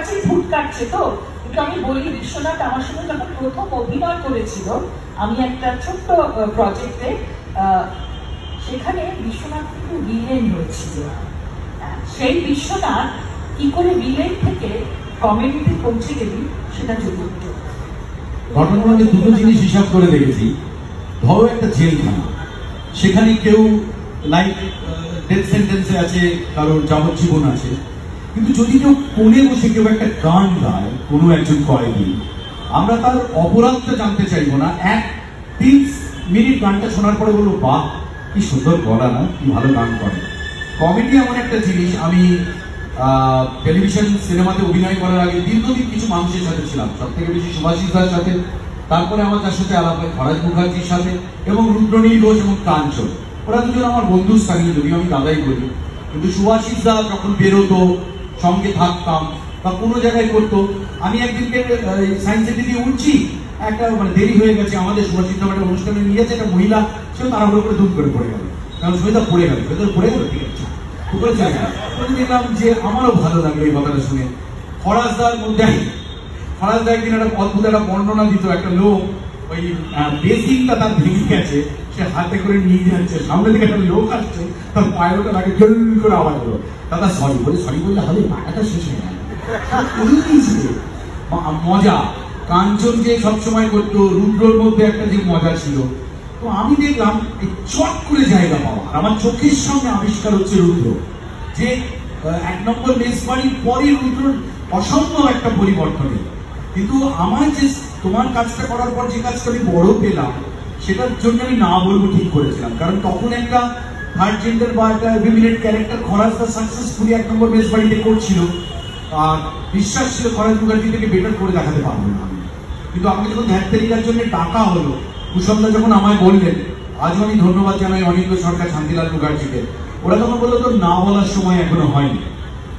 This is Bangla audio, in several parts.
কাছাকাছি ভূত কাটছে তো একটু আমি বলি, বিশ্বনাথ আমার সঙ্গে যখন প্রথম অভিনয় করেছিল আমি একটা ছোট্ট প্রজেক্টে, সেখানে বিশ্বনাথ কিন্তু ভিলেন হয়েছিল। সেই বিশ্বনাথ কি করে ভিলেন থেকে কমেডিতে পৌঁছে গেলি সেটা চতুর্থ ঘটনা। আমি দুটো জিনিস হিসাব করে দেখেছি। ধরো একটা জেলখানা, সেখানে কেউ লাইফ ডেথ সেন্টেন্সে আছে, কারোর যাবজ্জীবন আছে, কিন্তু যদি কেউ কোণে বসে কেউ একটা গান গায় কোনো একজন কয়েদি, আমরা তার অপরাধটা জানতে চাইবো না, 1-3 মিনিট গানটা শোনার পরে বলবো বাহ কি সুন্দর গলা, না কি ভালো গান করে। কমেডি এমন একটা জিনিস, আমি টেলিভিশন সিনেমাতে অভিনয় করার আগে দীর্ঘদিন কিছু মানুষের সাথে ছিলাম, সব থেকে বেশি সুভাষিস দার সাথে, তারপরে আমার যার সাথে আলাপ হয় খরাজ মুখার্জির সাথে, এবং রুদ্রনীল ঘোষ এবং কাঞ্চন, ওরা দুজন আমার বন্ধু স্থানীয়, যদিও আমি দাদাই বলি। কিন্তু সুভাষিস দা যখন বেরোতো সঙ্গে থাকতাম বা কোনো জায়গায় করতো, আমি একদিনকে সায়েন্স সিটি দিয়ে উঠছি, একটা মানে দেরি হয়ে গেছে, আমাদের সুভাষিস দা একটা অনুষ্ঠানে নিয়ে যাচ্ছে, একটা মহিলা সেও তাড়াহুড়ো করে ধুম করে পড়ে গেল, কারণ সৈদা পড়ে গেল, পড়ে গেল, ঠিক আছে উপরে চলে গেল। দেখলাম যে আমারও ভালো লাগলো এই কথাটা শুনে। ফরাজদার মধ্যে ফরাজদা একদিন একটা অদ্ভুত একটা বর্ণনা দিত, একটা লোক ওই বেসিনটা তার ভেঙে গেছে, সে হাতে করে নিয়ে যাচ্ছে, সামনে থেকে একটা লোক আসছে, তার পায়ের ওটা তাকে জল করে আওয়াজ হলো, দাদা সরি বলে, সরি বললে হবে, মাথাটা শেষ হয়ে গেল। মজা কাঞ্চন যে সবসময় করতো, রুদ্রর মধ্যে একটা যে মজা ছিল। তো আমি দেখলাম এই চট করে জায়গা পাওয়া, আমার চোখের সামনে আবিষ্কার হচ্ছে রুদ্র, যে 1 নম্বর মেজবাড়ির পরে রুদ্রর অসম্ভব একটা পরিবর্তন। কিন্তু আমার যে তোমার কাজটা করার পর যে কাজটা আমি বড় পেলাম, সেটার জন্য আমি না বলবো ঠিক করেছিলাম, কারণ তখন একটা থার্ড জেন্ডার বা একটা এভিমিনেট ক্যারেক্টার খরাজদা সাকসেসফুলি 1 নম্বর মেজবাড়িতে করছিল, আর বিশ্বাস ছিল খরাজ মুখার্জি থেকে বেটার করে দেখাতে পারবো না আমি। কিন্তু আমাকে যখন ধ্যাত্তেরিকার জন্য ডাকা হলো, কুশলদা যখন আমায় বললেন, আজও আমি ধন্যবাদ জানাই অনিন্দ্য সরকার, শান্তিলাল মুখার্জিকে, ওরা তখন বললো তো না বলার সময় এখনো হয়নি।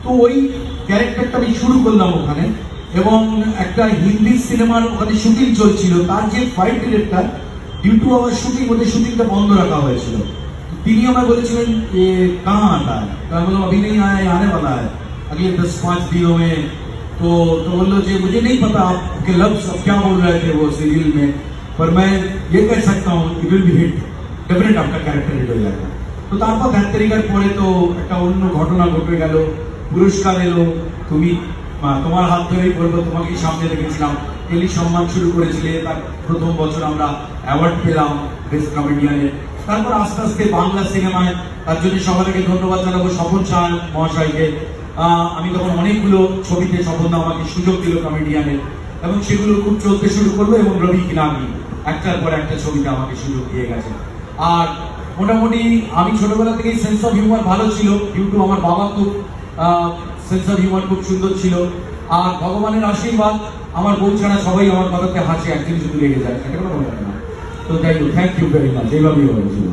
তো ওই ক্যারেক্টারটা আমি শুরু করলাম ওখানে, এবং একটা হিন্দি সিনেমার ওখানে শুটিং চলছিল, তার যে fight director, due to our shooting, ওদের শুটিংটা বন্ধ রাখা হয়েছিল, তিনি আমায় বলেছিলেন যে কাহা আতা है, मैं बोला अभी नहीं आया, आने वाला है अगले 10-5 दिनों में। तो बोलो जी मुझे नहीं पता आपके लफ्ज अब क्या बोल रहे थे वो सीरियल में, पर मैं ये कह सकता हूँ it will be hit, definite आपका कैरेक्टर हिट हो जाएगा। তো তারপর ধ্যাত্তেরিকার পরে তো একটা অন্য ঘটনা ঘটে গেল, পুরস্কার এলো, তুমি তোমার হাত ধরেই বলবো, তোমাকেই সামনে রেখেছিলাম, টেলি সম্মান শুরু করেছিলে, তার প্রথম বছর আমরা অ্যাওয়ার্ড পেলাম বেস্ট কমেডিয়ানে। তারপর আস্তে আস্তে বাংলা সিনেমায়, তার জন্য সবাইকে ধন্যবাদ জানাবো স্বপন চান মহাশয়কে। আমি তখন অনেকগুলো ছবিতে স্বপনদা আমাকে সুযোগ দিল কমেডিয়ানের, এবং সেগুলো খুব চলতে শুরু করলো, এবং রবি কিনামি একটার পর একটা ছবিতে আমাকে সুযোগ দিয়ে গেছে। আর মোটামুটি আমি ছোটবেলা থেকেই সেন্স অফ হিউমার ভালো ছিল, ডিউ টু আমার বাবা খুব সেন্স অফ হিউমার খুব সুন্দর ছিল, আর ভগবানের আশীর্বাদ, আমার বউ ছাড়া সবাই আমার কথাতে হাসে, একদিন শুধু লেগে যায়, সেটা কোনো মনে হয় না। তো যাই হোক, থ্যাংক ইউ ভেরি মাচ, এইভাবেই হয়েছিল।